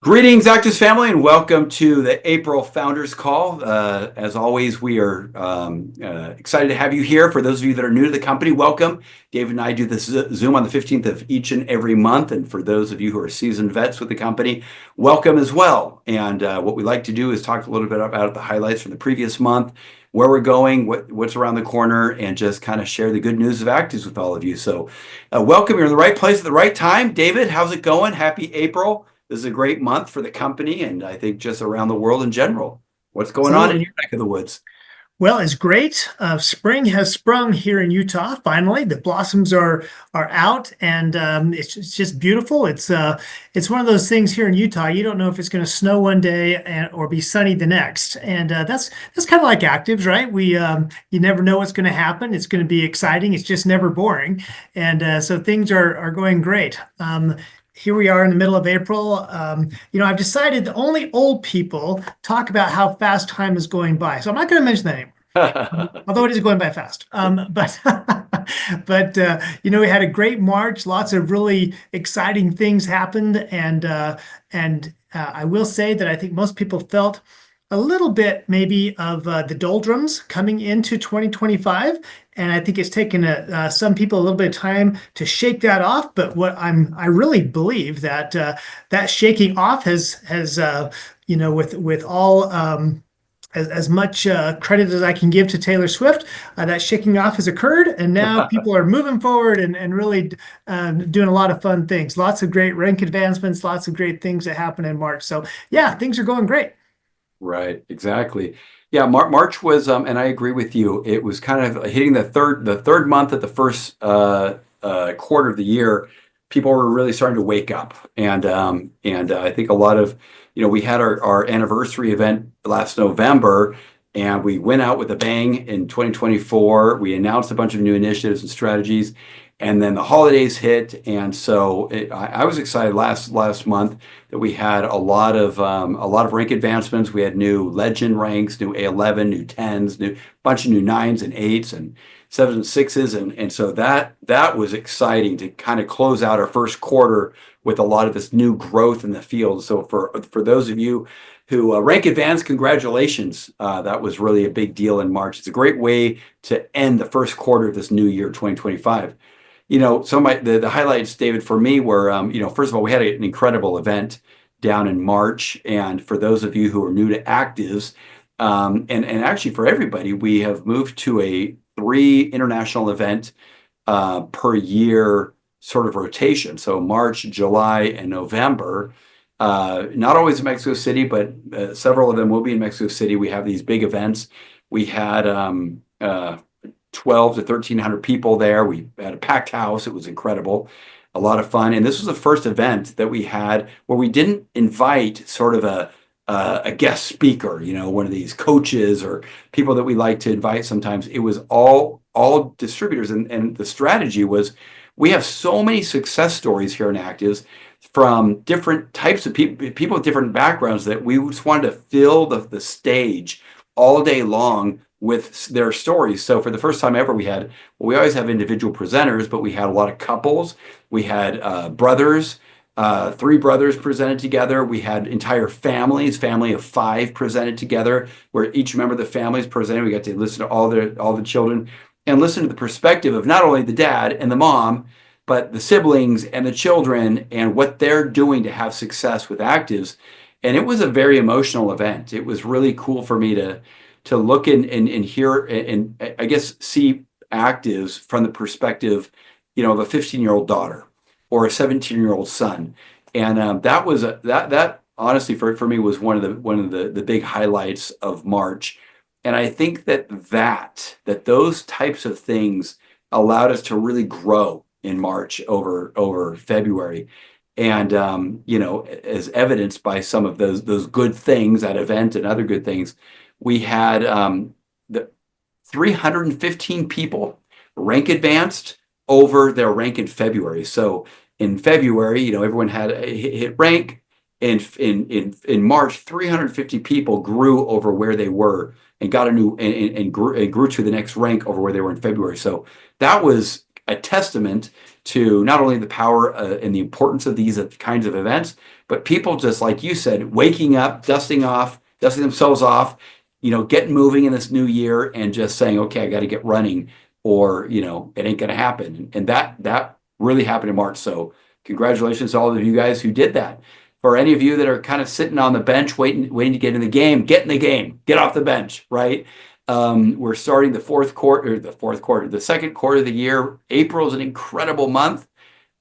Greetings, ACTIVZ family, and welcome to the April Founders Call. As always, we are excited to have you here. For those of you that are new to the company, welcome. David and I do this Zoom on the 15th of each and every month, and for those of you who are seasoned vets with the company, welcome as well. And what we like to do is talk a little bit about the highlights from the previous month, where we're going, what's around the corner, and just kind of share the good news of ACTIVZ with all of you. So welcome. You're in the right place at the right time. David, how's it going? Happy April. This is a great month for the company and I think just around the world in general. What's going on in Absolutely. your neck of the woods? Well, it's great. Spring has sprung here in Utah. Finally, the blossoms are out, and it's just beautiful. It's one of those things here in Utah. You don't know if it's going to snow one day or be sunny the next, and that's kind of like ACTIVZ, right? You never know what's going to happen. It's going to be exciting. It's just never boring, and so things are going great. Here we are in the middle of April. I've decided that only old people talk about how fast time is going by. So I'm not going to mention that anymore, although it is going by fast. But we had a great March. Lots of really exciting things happened. And I will say that I think most people felt a little bit maybe of the doldrums coming into 2025. And I think it's taken some people a little bit of time to shake that off. But I really believe that that shaking off has with all as much credit as I can give to Taylor Swift, that shaking off has occurred, and now people are moving forward and really doing a lot of fun things. Lots of great rank advancements, lots of great things that happen in March. So yeah, things are going great. Right, exactly. Yeah, March was, and I agree with you. It was kind of hitting the third month of the first quarter of the year. People were really starting to wake up, and I think a lot of, we had our anniversary event last November, and we went out with a bang in 2024. We announced a bunch of new initiatives and strategies, and then the holidays hit, and so I was excited last month that we had a lot of rank advancements. We had new legend ranks, new A11, new 10s, new bunch of new 9s and 8s and 7s and 6s, and so that was exciting to kind of close out our first quarter with a lot of this new growth in the field. So for those of you who rank advanced, congratulations. That was really a big deal in March. It's a great way to end the first quarter of this new year, 2025. Some of the highlights, David, for me were, first of all, we had an incredible event down in March. And for those of you who are new to ACTIVZ, and actually for everybody, we have moved to a 3 international event per year sort of rotation. So March, July, and November. Not always in Mexico City, but several of them will be in Mexico City. We have these big events. We had 12 to 1,300 people there. We had a packed house. It was incredible, a lot of fun. And this was the first event that we had where we didn't invite sort of a guest speaker, one of these coaches or people that we like to invite sometimes. It was all distributors. And the strategy was, we have so many success stories here in ACTIVZ from different types of people with different backgrounds, that we just wanted to fill the stage all day long with their stories. So for the first time ever, we always have individual presenters, but we had a lot of couples. We had brothers, 3 brothers presented together. We had entire families, family of 5 presented together, where each member of the family is presented. We got to listen to all the children and listen to the perspective of not only the dad and the mom, but the siblings and the children and what they're doing to have success with ACTIVZ. And it was a very emotional event. It was really cool for me to look and hear and I guess see ACTIVZ from the perspective, of a 15-year-old daughter or a 17-year-old son. And that honestly for me was one of the big highlights of March. And I think that those types of things allowed us to really grow in March over February. And as evidenced by some of those good things, that event and other good things, we had the 315 people rank advanced over their rank in February. So in February, everyone had hit rank. In March, 350 people grew over where they were and got a new and grew to the next rank over where they were in February. So that was a testament to not only the power and the importance of these kinds of events, but people just like you said, waking up, dusting themselves off, getting moving in this new year and just saying, okay, I got to get running or, it ain't going to happen. And that really happened in March. So congratulations to all of you guys who did that. For any of you that are kind of sitting on the bench waiting to get in the game, get in the game, get off the bench, right? We're starting the second quarter of the year. April is an incredible month.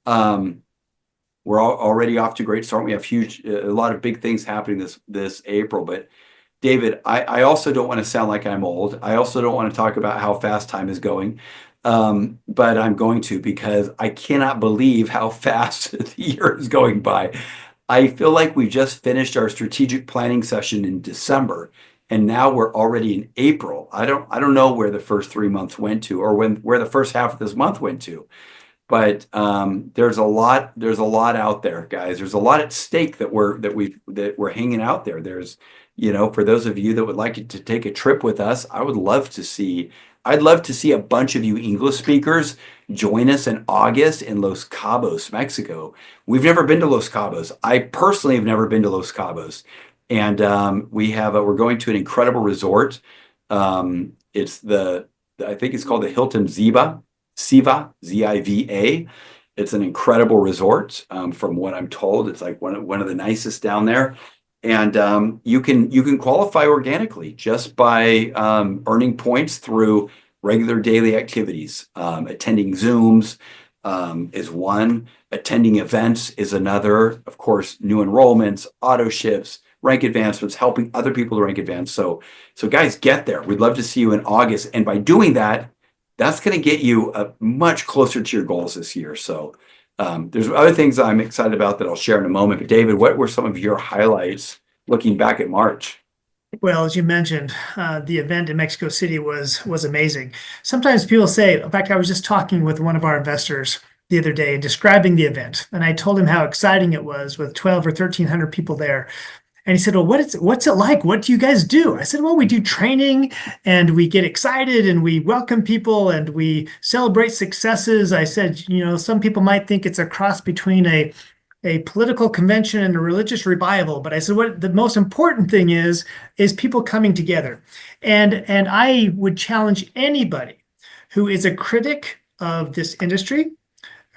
We're already off to a great start. We have a lot of big things happening this April. But David, I also don't want to sound like I'm old. I also don't want to talk about how fast time is going. But I'm going to because I cannot believe how fast the year is going by. I feel like we just finished our strategic planning session in December, and now we're already in April. I don't know where the first 3 months went to, or where the first half of this month went to. But there's a lot out there, guys. There's a lot at stake that we're hanging out there. There's, for those of you that would like to take a trip with us, I'd love to see a bunch of you English speakers join us in August in Los Cabos, Mexico. We've never been to Los Cabos. I personally have never been to Los Cabos. And we're going to an incredible resort. I think it's called the Hilton Ziva, Z-I-V-A. It's an incredible resort. From what I'm told, it's like one of the nicest down there. And you can qualify organically just by earning points through regular daily activities. Attending Zooms is one. Attending events is another. Of course, new enrollments, auto ships, rank advancements, helping other people to rank advance. So guys, get there. We'd love to see you in August. And by doing that, that's going to get you much closer to your goals this year. So there's other things I'm excited about that I'll share in a moment. But David, what were some of your highlights looking back at March? Well, as you mentioned, the event in Mexico City was amazing. Sometimes people say, in fact, I was just talking with one of our investors the other day describing the event, and I told him how exciting it was with 12 or 1,300 people there. And he said, well, what's it like? What do you guys do? I said, well, we do training and we get excited and we welcome people and we celebrate successes. I said, some people might think it's a cross between a political convention and a religious revival. But I said, what the most important thing is people coming together. And I would challenge anybody who is a critic of this industry,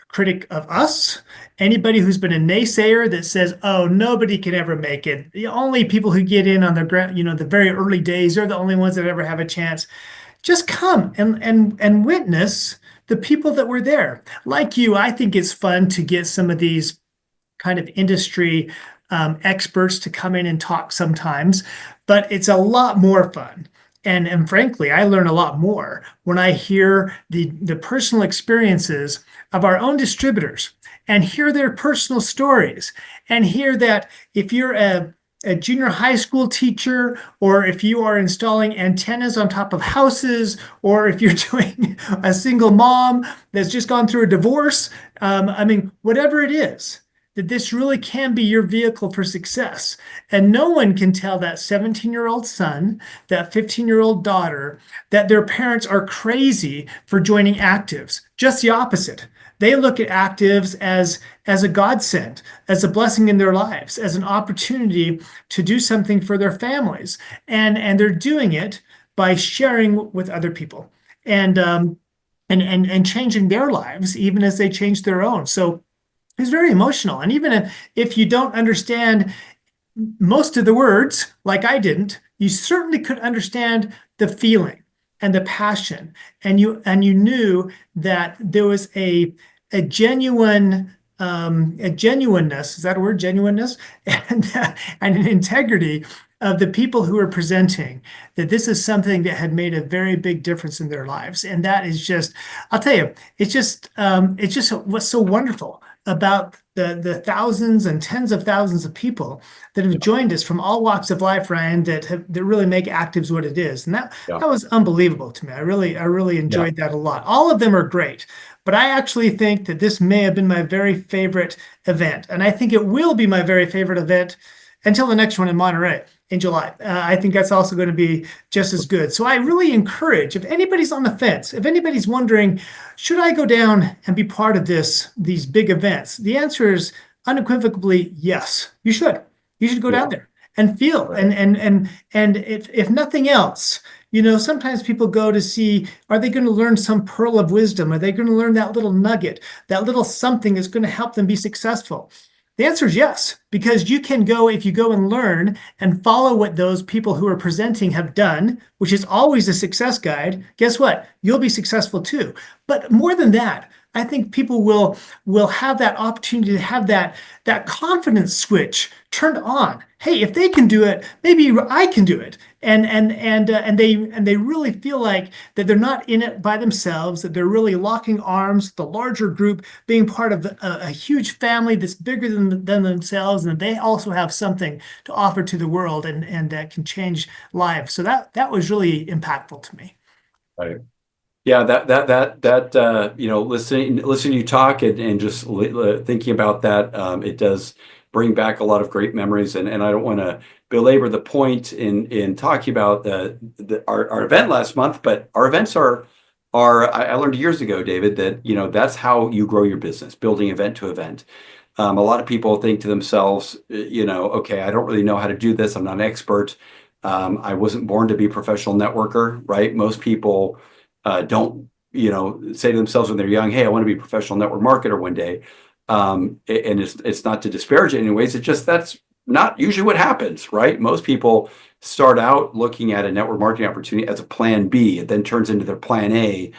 critic of us, anybody who's been a naysayer that says, oh, nobody can ever make it. The only people who get in on the ground, the very early days are the only ones that ever have a chance. Just come and witness the people that were there. Like you, I think it's fun to get some of these kind of industry experts to come in and talk sometimes, but it's a lot more fun. And frankly, I learn a lot more when I hear the personal experiences of our own distributors and hear their personal stories and hear that if you're a junior high school teacher, or if you are installing antennas on top of houses, or if you're doing a single mom that's just gone through a divorce, whatever it is, that this really can be your vehicle for success. And no one can tell that 17-year-old son, that 15-year-old daughter, that their parents are crazy for joining ACTIVZ. Just the opposite. They look at ACTIVZ as a godsend, as a blessing in their lives, as an opportunity to do something for their families. And they're doing it by sharing with other people and changing their lives, even as they change their own. So it's very emotional. And even if you don't understand most of the words, like I didn't, you certainly could understand the feeling and the passion. And you knew that there was a genuineness, is that a word, genuineness? And an integrity of the people who are presenting, that this is something that had made a very big difference in their lives. And that is just, I'll tell you, it's just what's so wonderful about the thousands and tens of thousands of people that have joined us from all walks of life, Ryan, that really make ACTIVZ what it is. And that was unbelievable to me. I really enjoyed that a lot. All of them are great, but I actually think that this may have been my very favorite event. And I think it will be my very favorite event until the next one in Monterey. in July. I think that's also going to be just as good. So I really encourage, if anybody's on the fence, if anybody's wondering, should I go down and be part of these big events? The answer is unequivocally yes. You should. You should go down Yeah, there and feel. right. And if nothing else, sometimes people go to see, are they going to learn some pearl of wisdom? Are they going to learn that little nugget, that little something that's going to help them be successful? The answer is yes, because you can go, if you go and learn and follow what those people who are presenting have done, which is always a success guide, guess what? You'll be successful too. But more than that, I think people will have that opportunity to have that confidence switch turned on. Hey, if they can do it, maybe I can do it. And they really feel like that they're not in it by themselves, that they're really locking arms, the larger group being part of a huge family that's bigger than themselves, and they also have something to offer to the world and that can change lives. So that was really impactful to me. Right. Yeah, listening to you talk and just thinking about that, it does bring back a lot of great memories. And I don't want to belabor the point in talking about our event last month, but our events are I learned years ago, David, that that's how you grow your business, building event to event. A lot of people think to themselves, okay, I don't really know how to do this. I'm not an expert. I wasn't born to be a professional networker, right? Most people don't, say to themselves when they're young, hey, I want to be a professional network marketer one day. And it's not to disparage it in any ways. It's just that's not usually what happens, right? Most people start out looking at a network marketing opportunity as a plan B. It then turns into their plan A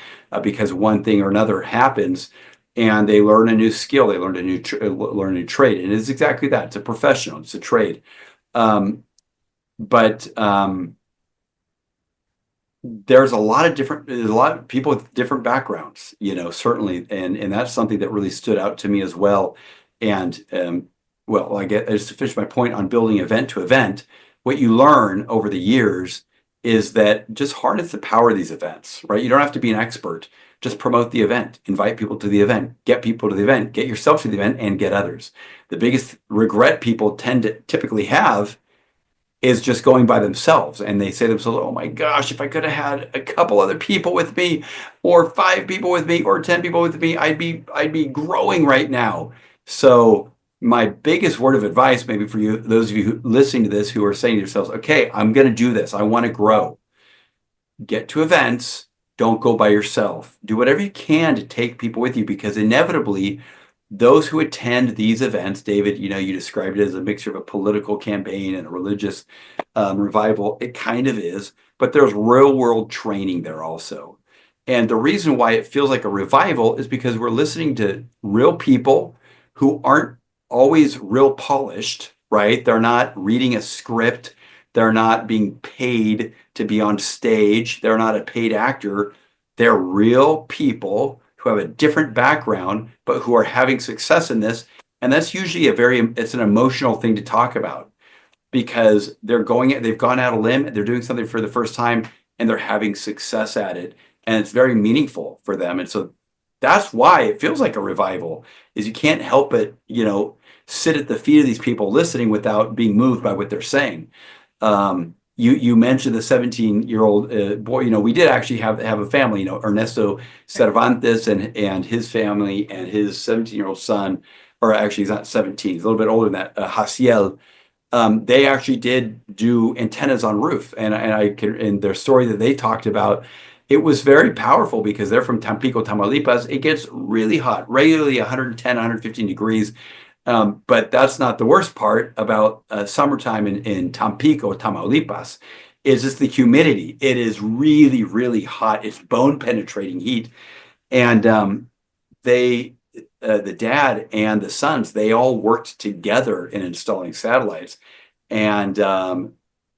because one thing or another happens, and they learn a new skill. They learn a new trade, and it's exactly that. It's a professional. It's a trade. Um, but there's a lot of people with different backgrounds, certainly, and that's something that really stood out to me as well. And well, I get just to finish my point on building event to event, what you learn over the years is that just harness the power of these events, right? You don't have to be an expert. Just promote the event, invite people to the event, get people to the event, get yourself to the event, and get others. The biggest regret people tend to typically have is just going by themselves, and they say to themselves, oh my gosh, if I could have had a couple other people with me, or 5 people with me, or 10 people with me, I'd be growing right now. So my biggest word of advice, maybe for you, those of you listening to this who are saying to yourselves, okay, I'm going to do this, I want to grow, get to events. Don't go by yourself. Do whatever you can to take people with you, because inevitably those who attend these events, David, you described it as a mixture of a political campaign and a religious revival. It kind of is, but there's real world training there also. And the reason why it feels like a revival is because we're listening to real people who aren't always real polished, right? They're not reading a script. They're not being paid to be on stage. They're not a paid actor. They're real people who have a different background, but who are having success in this. And that's usually it's an emotional thing to talk about, because they've gone out a limb, they're doing something for the first time, and they're having success at it. And it's very meaningful for them. And so that's why it feels like a revival, is you can't help but, sit at the feet of these people listening without being moved by what they're saying. You mentioned the 17-year-old boy. We did actually have a family. Ernesto Cervantes and his family and his 17-year-old son, or actually he's not 17, he's a little bit older than that. Jaciel. They actually did do antennas on roof, and I can, in their story that they talked about, it was very powerful because they're from Tampico, Tamaulipas. It gets really hot, regularly 110, 115 degrees. But that's not the worst part about summertime in Tampico, Tamaulipas, is just the humidity. It is really, really hot. It's bone-penetrating heat. And the dad and the sons, they all worked together in installing satellites. And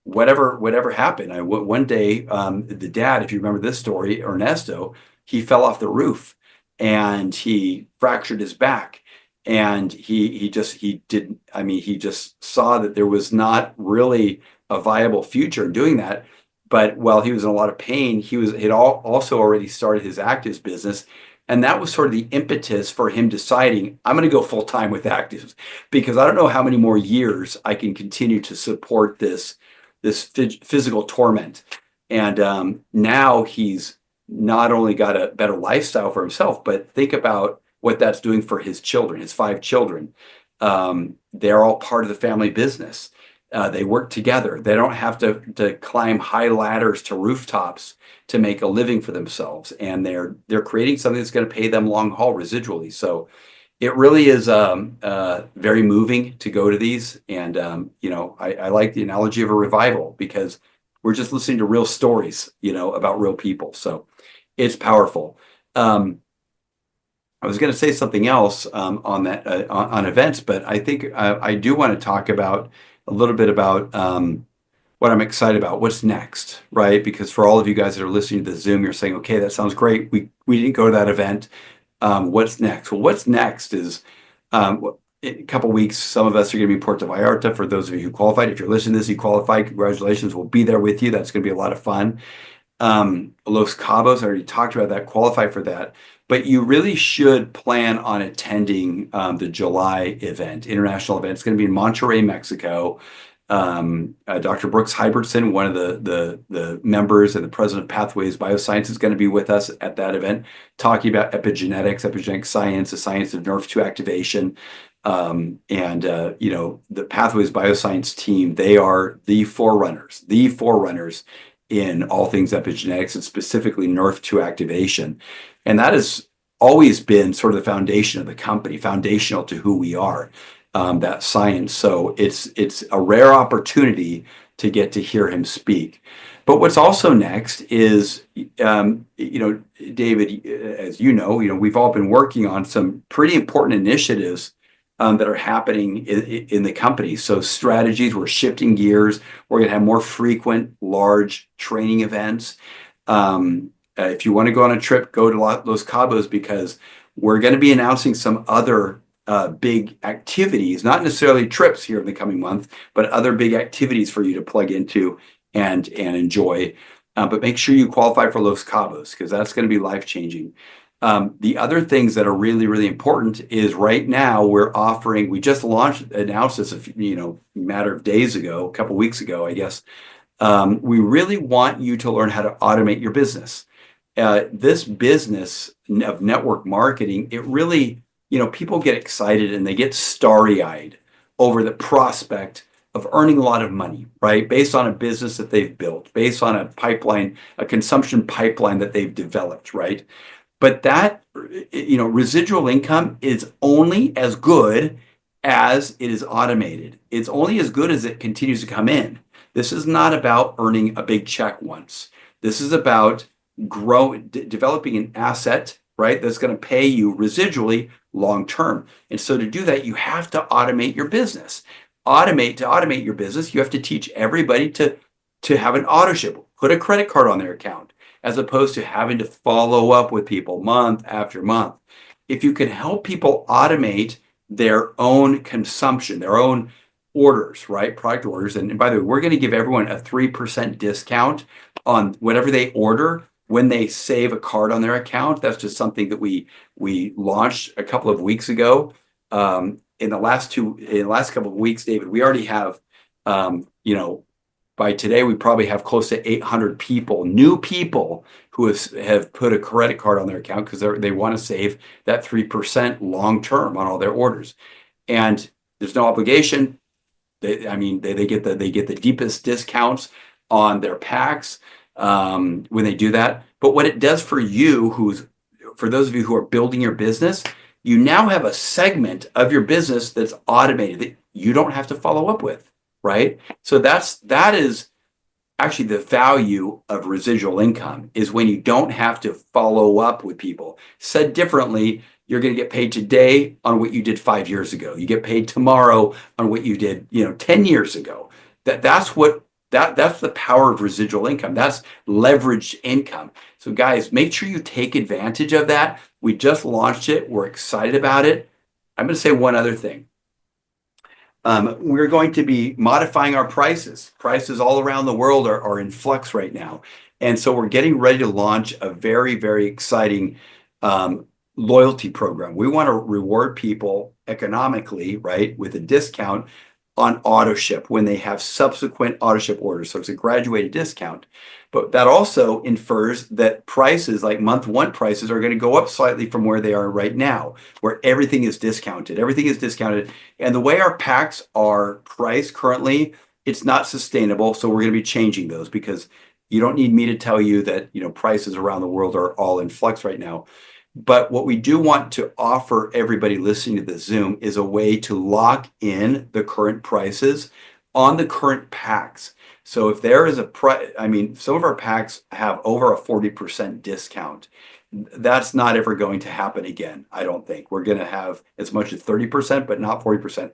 whatever happened, one day, the dad, if you remember this story, Ernesto, he fell off the roof and he fractured his back. And he just saw that there was not really a viable future in doing that. But while he was in a lot of pain, he'd also already started his ACTIVZ business. And that was sort of the impetus for him deciding, I'm going to go full time with ACTIVZ, because I don't know how many more years I can continue to support this this physical torment. And now he's not only got a better lifestyle for himself, but think about what that's doing for his children, his 5 children. They're all part of the family business. They work together. They don't have to climb high ladders to rooftops to make a living for themselves, and they're creating something that's going to pay them long haul residually. So it really is very moving to go to these, and I like the analogy of a revival because we're just listening to real stories, about real people. So it's powerful. I was going to say something else on that on events, but I think I do want to talk about a little bit about what I'm excited about. What's next, right? Because for all of you guys that are listening to the Zoom, you're saying, "Okay, that sounds great. We didn't go to that event. What's next?" Well, what's next is in a couple weeks. Some of us are going to be in Puerto Vallarta. For those of you who qualified, if you're listening to this, you qualified. Congratulations. We'll be there with you. That's going to be a lot of fun. Los Cabos, I already talked about that, qualify for that. But you really should plan on attending the July event, international event. It's going to be in Monterrey, Mexico. Dr. Brooks Hybertson, one of the members and the president of Pathways Bioscience, is going to be with us at that event, talking about epigenetics, epigenetic science, the science of nerve-2 activation. The Pathways Bioscience team, they are the forerunners in all things epigenetics and specifically nerve-2 activation. And that has always been sort of the foundation of the company, foundational to who we are, that science. So it's a rare opportunity to get to hear him speak. But what's also next is, David, as we've all been working on some pretty important initiatives that are happening in the company. So strategies, we're shifting gears. We're going to have more frequent, large training events. If you want to go on a trip, go to Los Cabos, because we're going to be announcing some other big activities, not necessarily trips here in the coming month, but other big activities for you to plug into and enjoy. But make sure you qualify for Los Cabos, because that's going to be life-changing. The other things that are really, really important is right now we just announced this a matter of days ago, a couple weeks ago, I guess. We really want you to learn how to automate your business. This business of network marketing, it really, people get excited and they get starry-eyed over the prospect of earning a lot of money, right? Based on a business that they've built, based on a pipeline, a consumption pipeline that they've developed, right? But that, residual income is only as good as it is automated. It's only as good as it continues to come in. This is not about earning a big check once. This is about developing an asset, right, that's going to pay you residually long term. And so to do that, you have to automate your business. To automate your business, you have to teach everybody to have an auto ship, put a credit card on their account, as opposed to having to follow up with people month after month. If you can help people automate their own consumption, their own orders, right? Product orders. And by the way, we're going to give everyone a 3% discount on whatever they order when they save a card on their account. That's just something that we launched a couple of weeks ago. In the last couple of weeks, David, we already have, by today, we probably have close to 800 people, new people, who have put a credit card on their account because they want to save that 3% long term on all their orders. And there's no obligation. They get the deepest discounts on their packs when they do that. But what it does for you, for those of you who are building your business, you now have a segment of your business that's automated that you don't have to follow up with, right? So that is actually the value of residual income, is when you don't have to follow up with people. Said differently, you're going to get paid today on what you did 5 years ago. You get paid tomorrow on what you did, 10 years ago. That's the power of residual income. That's leveraged income. So guys, make sure you take advantage of that. We just launched it. We're excited about it. I'm going to say one other thing. We're going to be modifying our prices. Prices all around the world are in flux right now. And so we're getting ready to launch a very, very exciting loyalty program. We want to reward people economically, right, with a discount on auto ship when they have subsequent auto ship orders. So it's a graduated discount. But that also infers that prices, like month one prices, are going to go up slightly from where they are right now, where everything is discounted. Everything is discounted. And the way our packs are priced currently, it's not sustainable. So we're going to be changing those because you don't need me to tell you that, prices around the world are all in flux right now. But what we do want to offer everybody listening to this Zoom is a way to lock in the current prices on the current packs. So if there is a price, I mean, some of our packs have over a 40% discount. That's not ever going to happen again, I don't think. We're going to have as much as 30%, but not 40%.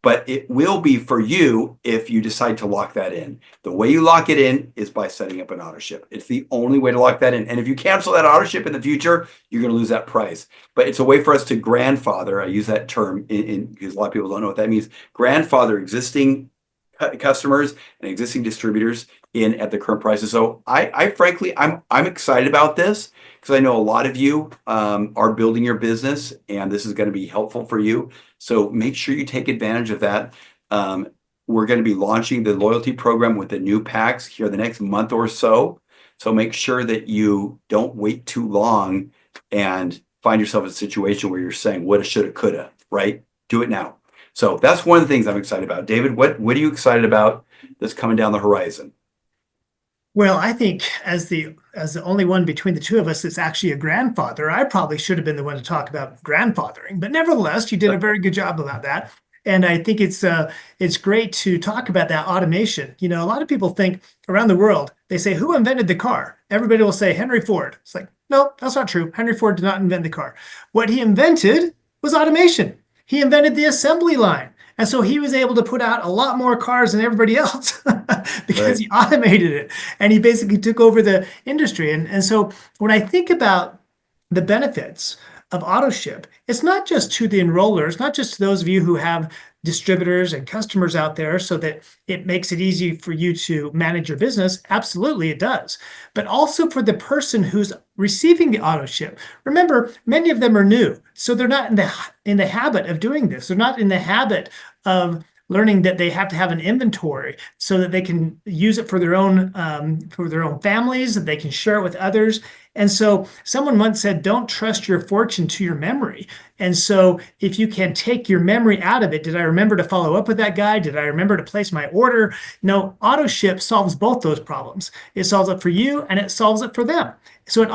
But it will be for you if you decide to lock that in. The way you lock it in is by setting up an auto ship. It's the only way to lock that in. And if you cancel that auto ship in the future, you're going to lose that price. But it's a way for us to grandfather, I use that term because a lot of people don't know what that means, grandfather existing customers and existing distributors in at the current prices. So I frankly, I'm excited about this because I know a lot of you are building your business and this is going to be helpful for you. So make sure you take advantage of that. We're going to be launching the loyalty program with the new packs here the next month or so. So make sure that you don't wait too long and find yourself in a situation where you're saying, woulda, shoulda, coulda, right? Do it now. So that's one of the things I'm excited about. David, what are you excited about that's coming down the horizon? Well, I think as the only one between the two of us that's actually a grandfather, I probably should have been the one to talk about grandfathering. But nevertheless, you did a very good job about that. And I think it's great to talk about that automation. A lot of people think around the world, they say, who invented the car? Everybody will say Henry Ford. It's like, no, that's not true. Henry Ford did not invent the car. What he invented was automation. He invented the assembly line. And so he was able to put out a lot more cars than everybody else because he automated it and he basically took over the industry. And so when I think about the benefits of auto ship, it's not just to the enrollers, not just to those of you who have distributors and customers out there so that it makes it easy for you to manage your business. Absolutely, it does. But also for the person who's receiving the auto ship. Remember, many of them are new, so they're not in the habit of doing this. They're not in the habit of learning that they have to have an inventory so that they can use it for their own families, that they can share it with others. And so someone once said, don't trust your fortune to your memory. And so if you can take your memory out of it, did I remember to follow up with that guy? Did I remember to place my order? No, auto ship solves both those problems. It solves it for you and it solves it for them. So it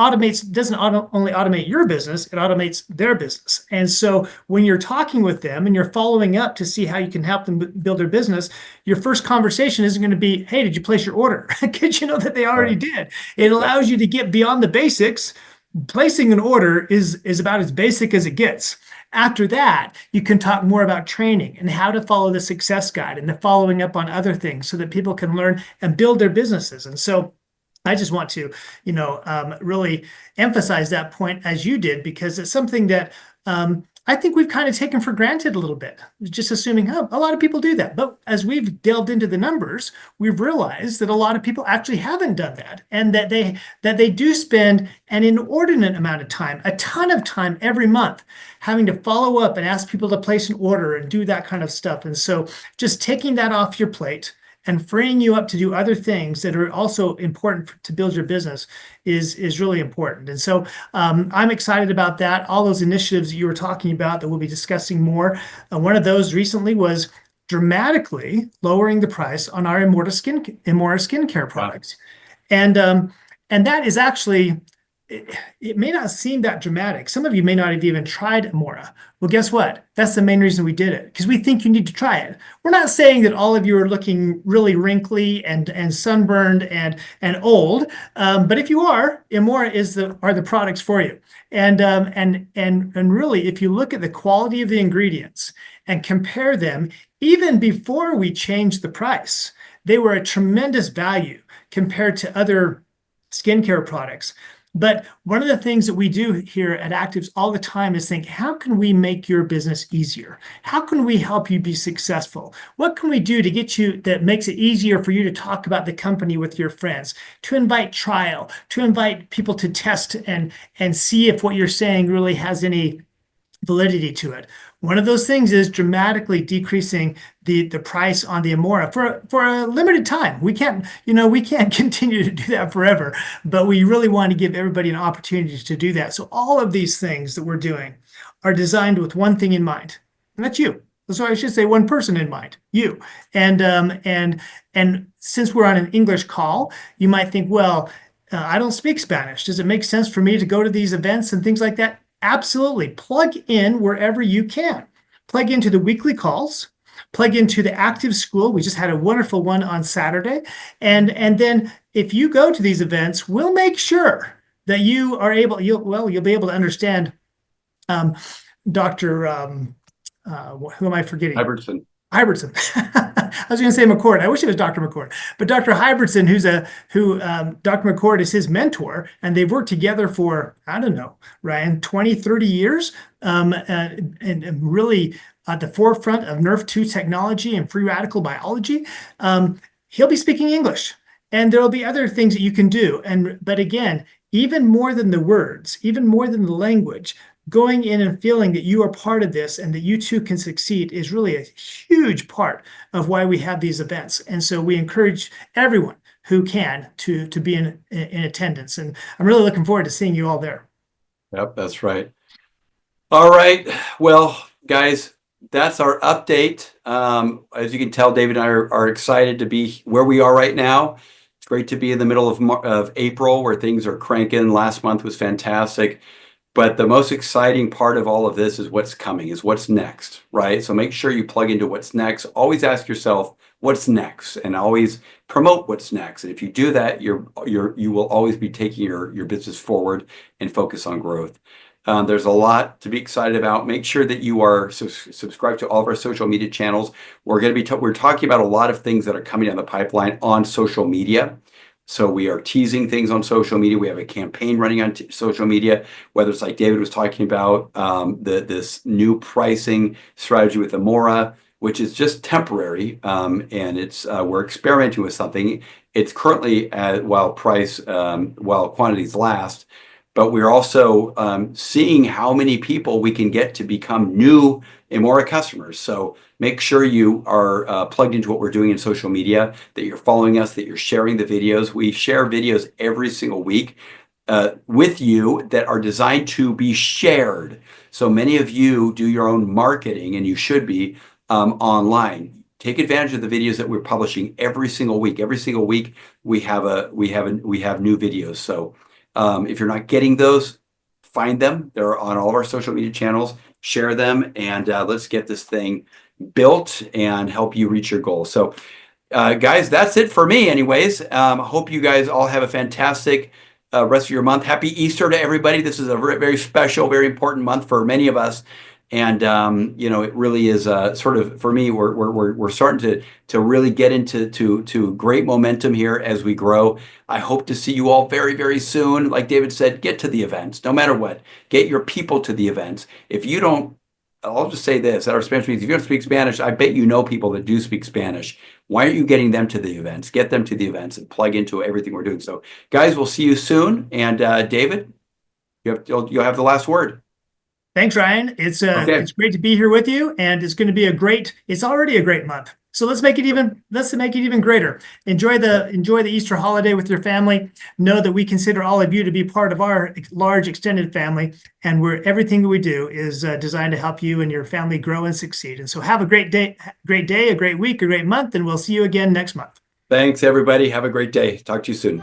doesn't only automate your business, it automates their business. And so when you're talking with them and you're following up to see how you can help them build their business, your first conversation isn't going to be, hey, did you place your order? Because you know that they already did. It allows you to get beyond the basics. Placing an order is about as basic as it gets. After that, you can talk more about training and how to follow the success guide and the following up on other things so that people can learn and build their businesses. And so I just want to, really emphasize that point as you did, because it's something that I think we've kind of taken for granted a little bit, just assuming, oh, a lot of people do that. But as we've delved into the numbers, we've realized that a lot of people actually haven't done that, and that they do spend an inordinate amount of time, a ton of time every month, having to follow up and ask people to place an order and do that kind of stuff. And so just taking that off your plate and freeing you up to do other things that are also important to build your business is really important. And so I'm excited about that. All those initiatives that you were talking about that we'll be discussing more. One of those recently was dramatically lowering the price on our Immorta skincare products. Wow. And that is actually, it may not seem that dramatic. Some of you may not have even tried Immorta. Well, guess what? That's the main reason we did it, because we think you need to try it. We're not saying that all of you are looking really wrinkly and sunburned and old, but if you are, Immorta are the products for you. And really, if you look at the quality of the ingredients and compare them, even before we changed the price, they were a tremendous value compared to other skincare products. But one of the things that we do here at ACTIVZ all the time is think, how can we make your business easier? How can we help you be successful? What can we do to get you that makes it easier for you to talk about the company with your friends, to invite trial, to invite people to test and see if what you're saying really has any validity to it? One of those things is dramatically decreasing the price on the Amora for a limited time. We can't continue to do that forever, but we really want to give everybody an opportunity to do that. So all of these things that we're doing are designed with one thing in mind, and that's you. So I should say one person in mind, you. And since we're on an English call, you might think, well, I don't speak Spanish. Does it make sense for me to go to these events and things like that? Absolutely. Plug in wherever you can. Plug into the weekly calls. Plug into the Active School. We just had a wonderful one on Saturday. And then if you go to these events, we'll make sure that you are able, you'll be able to understand Dr. Who am I forgetting? Iverson. Hybertson. I was going to say McCord. I wish it was Dr. McCord, but Dr. Hybertson, Dr. McCord is his mentor, and they've worked together for, I don't know, Ryan, 20, 30 years, and really at the forefront of Nerf2 technology and free radical biology. He'll be speaking English, and there will be other things that you can do. But again, even more than the words, even more than the language, going in and feeling that you are part of this and that you too can succeed is really a huge part of why we have these events. And so we encourage everyone who can to be in attendance. And I'm really looking forward to seeing you all there. Yep, that's right. All right. Well, guys, that's our update. As you can tell, David and I are excited to be where we are right now. It's great to be in the middle of April where things are cranking. Last month was fantastic. But the most exciting part of all of this is what's coming, is what's next, right? So make sure you plug into what's next. Always ask yourself, what's next? And always promote what's next. And if you do that, you will always be taking your business forward and focus on growth. There's a lot to be excited about. Make sure that you are subscribed to all of our social media channels. We're talking about a lot of things that are coming down the pipeline on social media. So we are teasing things on social media. We have a campaign running on social media, whether it's like David was talking about, this new pricing strategy with Amora, which is just temporary, and we're experimenting with something. It's currently while quantities last, but we're also seeing how many people we can get to become new Amora customers. So make sure you are plugged into what we're doing in social media, that you're following us, that you're sharing the videos. We share videos every single week with you that are designed to be shared. So many of you do your own marketing, and you should be online. Take advantage of the videos that we're publishing every single week. Every single week we have new videos. So if you're not getting those, find them. They're on all of our social media channels. Share them, and let's get this thing built and help you reach your goals. So, guys, that's it for me anyways. Hope you guys all have a fantastic rest of your month. Happy Easter to everybody. This is a very special, very important month for many of us. And it really is sort of, for me, we're starting to really get into great momentum here as we grow. I hope to see you all very, very soon. Like David said, get to the events, no matter what. Get your people to the events. If you don't, I'll just say this, at our Spanish meetings, if you don't speak Spanish, I bet you know people that do speak Spanish. Why aren't you getting them to the events? Get them to the events and plug into everything we're doing. So, guys, we'll see you soon. And David, you'll have the last word. Thanks, Ryan. It's great to be here with you, and it's going to be it's already a great month. So let's make it even greater. Enjoy the Easter holiday with your family. Know that we consider all of you to be part of our large extended family, and everything that we do is designed to help you and your family grow and succeed. And so have a great day, a great week, a great month, and we'll see you again next month. Thanks, everybody. Have a great day. Talk to you soon.